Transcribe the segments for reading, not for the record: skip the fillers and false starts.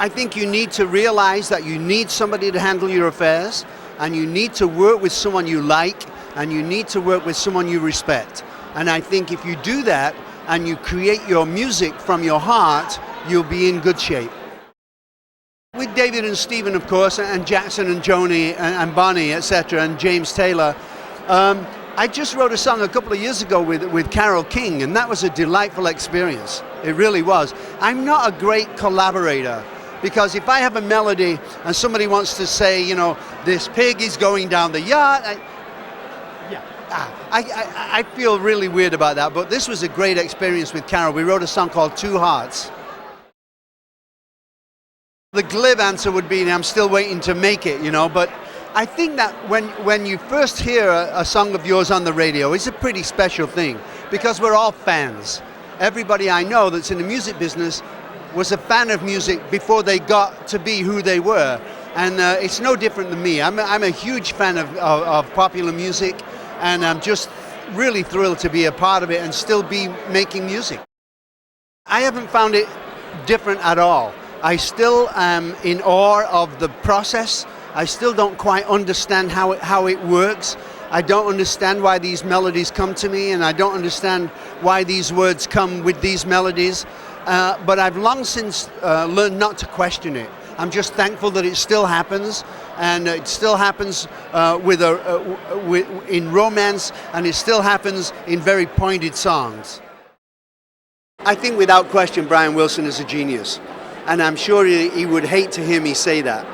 I think you need to realize that you need somebody to handle your affairs, and you need to work with someone you like, and you need to work with someone you respect. And I think if you do that and you create your music from your heart, you'll be in good shape. With David and Stephen, of course, and Jackson and Joni and Bonnie, etc., and James Taylor, I just wrote a song a couple of years ago with Carole King, and that was a delightful experience. It really was. I'm not a great collaborator, because if I have a melody and somebody wants to say, you know, this pig is going down the yard, I feel really weird about that. But this was a great experience with Carole. We wrote a song called Two Hearts. The glib answer would be, I'm still waiting to make it, you know, but I think that when you first hear a song of yours on the radio, it's a pretty special thing, because we're all fans. Everybody I know that's in the music business was a fan of music before they got to be who they were. And it's no different than me. I'm a huge fan of popular music, and I'm just really thrilled to be a part of it and still be making music. I haven't found it different at all. I still am in awe of the process. I still don't quite understand how it works. I don't understand why these melodies come to me, and I don't understand why these words come with these melodies. But I've long since learned not to question it. I'm just thankful that it still happens, and it still happens in romance, and it still happens in very pointed songs. I think without question Brian Wilson is a genius, and I'm sure he would hate to hear me say that.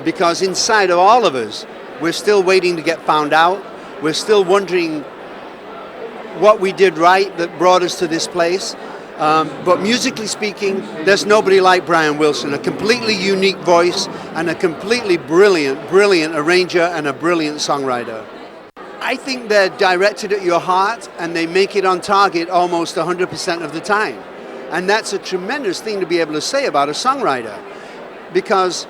Because inside of all of us, we're still waiting to get found out. We're still wondering what we did right that brought us to this place. But musically speaking, there's nobody like Brian Wilson, a completely unique voice and a completely brilliant arranger and a brilliant songwriter. I think they're directed at your heart, and they make it on target almost 100% of the time. And that's a tremendous thing to be able to say about a songwriter, because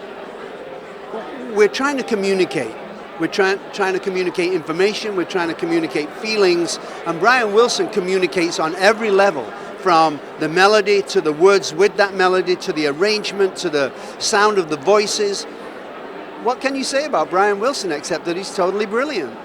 we're trying to communicate. We're trying to communicate information, we're trying to communicate feelings, and Brian Wilson communicates on every level, from the melody to the words with that melody, to the arrangement, to the sound of the voices. What can you say about Brian Wilson except that he's totally brilliant?